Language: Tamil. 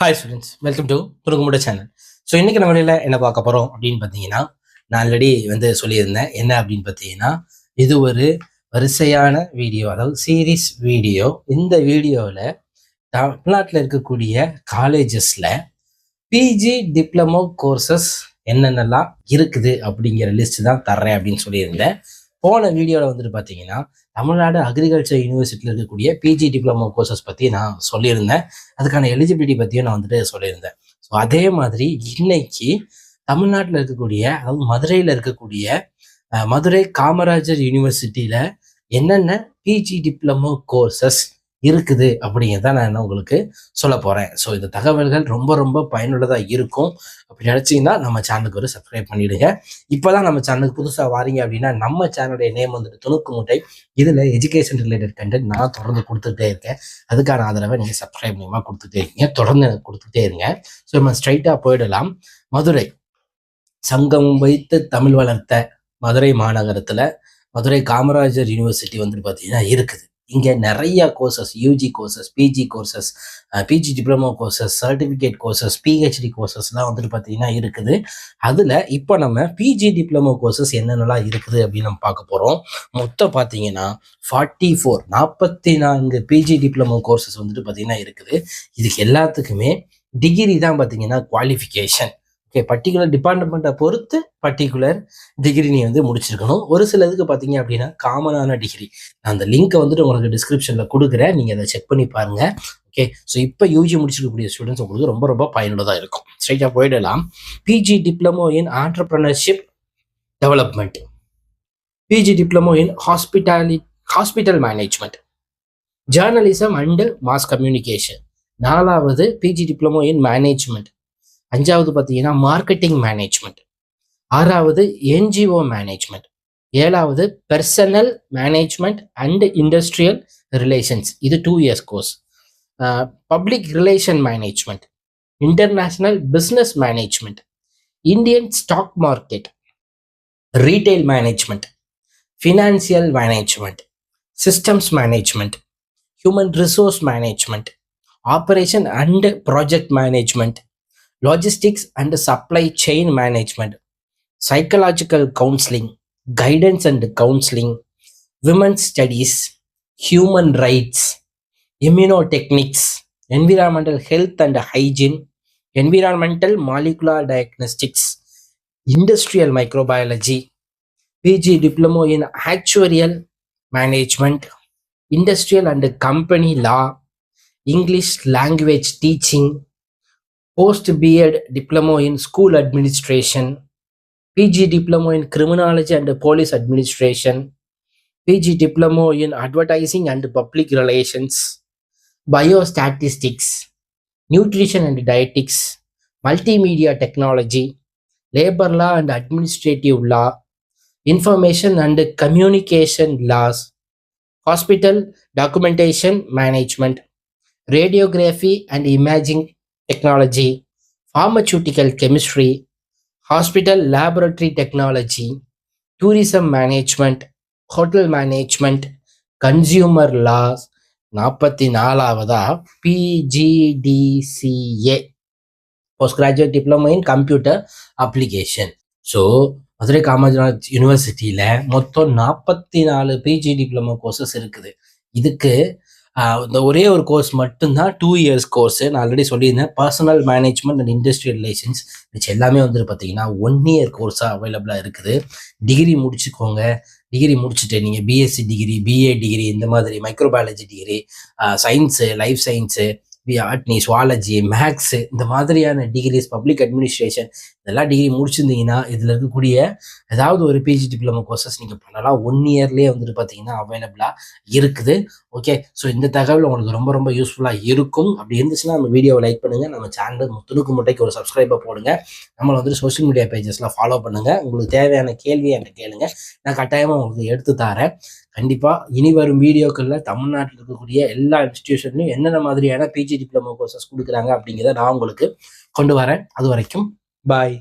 ஹாய் ஸ்டூடெண்ட்ஸ், வெல்கம் டு துணுக்குமுட சேனல். ஸோ இன்னைக்கு நம்ம வீடியோவில் என்ன பார்க்க போகிறோம் அப்படின்னு பார்த்தீங்கன்னா, நான் ஆல்ரெடி சொல்லியிருந்தேன். என்ன அப்படின்னு பார்த்தீங்கன்னா, இது ஒரு வரிசையான வீடியோ, அதாவது சீரீஸ் வீடியோ. இந்த வீடியோவில் தமிழ்நாட்டில் இருக்கக்கூடிய காலேஜஸில் பிஜி டிப்ளமோ கோர்சஸ் என்னென்னலாம் இருக்குது அப்படிங்கிற லிஸ்ட் தான் தர்றேன் அப்படின்னு சொல்லியிருந்தேன். போன வீடியோவில் பார்த்தீங்கன்னா, தமிழ்நாடு அக்ரிகல்ச்சர் யூனிவர்சிட்டியில் இருக்கக்கூடிய பிஜி டிப்ளமோ கோர்சஸ் பற்றி நான் சொல்லியிருந்தேன். அதுக்கான எலிஜிபிலிட்டி பற்றியும் நான் சொல்லியிருந்தேன். ஸோ அதே மாதிரி இன்னைக்கு தமிழ்நாட்டில் இருக்கக்கூடிய, அதாவது மதுரையில் இருக்கக்கூடிய மதுரை காமராஜர் யூனிவர்சிட்டியில் என்னென்ன பிஜி டிப்ளமோ கோர்சஸ் இருக்குது அப்படிங்கிறத நான் உங்களுக்கு சொல்ல போகிறேன். ஸோ இந்த தகவல்கள் ரொம்ப ரொம்ப பயனுள்ளதாக இருக்கும். அப்படி நினச்சிங்கன்னா நம்ம சேனலுக்கு ஒரு சப்ஸ்கிரைப் பண்ணிவிடுங்க. இப்போ தான் நம்ம சேனலுக்கு புதுசாக வாரீங்க அப்படின்னா, நம்ம சேனலுடைய நேம் துணுக்கு மூட்டை. இதில் எஜுகேஷன் ரிலேட்டட் கண்டென்ட் நான் தொடர்ந்து கொடுத்துட்டே இருக்கேன். அதுக்கான ஆதரவை நீங்கள் சப்ஸ்கிரைப் மூலமாக கொடுத்துட்டே இருக்கீங்க. தொடர்ந்து எனக்கு கொடுத்துட்டே இருங்க. ஸோ நம்ம ஸ்ட்ரைட்டாக போயிடலாம். மதுரை சங்கம் வைத்து தமிழ் வளர்த்த மதுரை மாநகரத்தில் மதுரை காமராஜர் யூனிவர்சிட்டி பார்த்தீங்கன்னா இருக்குது. இங்கே நிறைய courses, UG courses, PG courses, PG diploma courses, certificate courses, PhD கோர்சஸ்லாம் பார்த்தீங்கன்னா இருக்குது. அதில் இப்போ நம்ம பிஜி டிப்ளமோ கோர்சஸ் என்னென்னலாம் இருக்குது அப்படின்னு நம்ம பார்க்க போகிறோம். மொத்தம் பார்த்தீங்கன்னா 44 பிஜி டிப்ளமோ கோர்சஸ் பார்த்தீங்கன்னா இருக்குது. இதுக்கு எல்லாத்துக்குமே டிகிரி தான் பார்த்தீங்கன்னா குவாலிஃபிகேஷன். ஓகே, பர்டிகுலர் டிபார்ட்மெண்ட்டை பொறுத்து பர்டிகுலர் டிகிரி நீ முடிச்சிருக்கணும். ஒரு சிலதுக்கு பார்த்தீங்க அப்படின்னா காமனான டிகிரி. நான் அந்த லிங்க்கை உங்களுக்கு டிஸ்கிரிப்ஷனில் கொடுக்குறேன், நீங்கள் அதை செக் பண்ணி பாருங்க. ஓகே, ஸோ இப்போ யூஜி முடிச்சிருக்கக்கூடிய ஸ்டூடெண்ட்ஸ் உங்களுக்கு ரொம்ப ரொம்ப பயனுள்ளதாக இருக்கும். ஸ்ட்ரைட்டாக போயிடலாம். PG diploma in entrepreneurship development, PG diploma in hospital management, journalism and mass communication. 4வது பிஜி டிப்ளமோ இன் மேனேஜ்மெண்ட். 5வது பார்த்தீங்கன்னா மார்க்கெட்டிங் மேனேஜ்மெண்ட். 6வது என்ஜிஓ மேனேஜ்மெண்ட். 7வது personnel management and industrial relations, இது 2 years course. Public relation management, international business management, Indian stock market, retail management, financial management, systems management, human resource management, operation and project management, logistics and supply chain management, psychological counseling, guidance and counseling, women's studies, human rights, immunotechnics, environmental health and hygiene, environmental molecular diagnostics, industrial microbiology, PG diploma in actuarial management, industrial and company law, English language teaching, post B.Ed diploma in school administration, PG diploma in criminology and police administration, PG diploma in advertising and public relations, biostatistics, nutrition and dietetics, multimedia technology, labor law and administrative law, information and communication laws, hospital documentation management, radiography and imaging technology, pharmaceutical chemistry, hospital laboratory technology, tourism management, hotel management, consumer laws. 44வதா PGDCA, post graduate diploma in computer application. So Madurai Kamarajar யூனிவர்சிட்டியில் மொத்தம் 44 பிஜி டிப்ளமோ கோர்சஸ் இருக்குது. இதுக்கு இந்த ஒரே ஒரு கோர்ஸ் மட்டும்தான் 2 இயர்ஸ் கோர்ஸு. நான் ஆல்ரெடி சொல்லியிருந்தேன், personal management and industrial relations. மிச்சம் எல்லாமே பார்த்தீங்கன்னா 1 இயர் கோர்ஸாக அவைலபிளாக இருக்குது. டிகிரி முடிச்சுக்கோங்க. டிகிரி முடிச்சுட்டு நீங்கள் பிஎஸ்சி டிகிரி, பிஏ டிகிரி, இந்த மாதிரி microbiology degree, science, life science, ஆட்னி, சுவாலஜி, மேக்ஸு, இந்த மாதிரியான டிகிரிஸ், பப்ளிக் அட்மினிஸ்ட்ரேஷன், இதெல்லாம் டிகிரி முடிச்சிருந்தீங்கன்னா இதில் இருக்கக்கூடிய ஏதாவது ஒரு பிஜி டிப்ளமோ கோர்சஸ் நீங்கள் பண்ணலாம். 1 இயர்லேயே பார்த்தீங்கன்னா அவைலபிளாக இருக்குது. ஓகே, ஸோ இந்த தகவல் உங்களுக்கு ரொம்ப ரொம்ப யூஸ்ஃபுல்லாக இருக்கும். அப்படி இருந்துச்சுன்னா நம்ம வீடியோவை லைக் பண்ணுங்கள். நம்ம சேனல் துணுக்கு முட்டைக்கு ஒரு சப்ஸ்கிரைபை போடுங்க. நம்மளை சோஷியல் மீடியா பேஜஸ்லாம் ஃபாலோ பண்ணுங்கள். உங்களுக்கு தேவையான கேள்வியை என்கிட்ட கேளுங்க, நான் கட்டாயமாக உங்களுக்கு எடுத்து தரேன். கண்டிப்பாக இனி வரும் வீடியோக்களில் தமிழ்நாட்டில் இருக்கக்கூடிய எல்லா இன்ஸ்டிடியூஷன்லையும் என்னென்ன மாதிரியான பிஜி டிப்ளமோ கோர்சஸ் கொடுக்குறாங்க அப்படிங்கிறத நான் உங்களுக்கு கொண்டு வரேன். அது வரைக்கும் பாய்.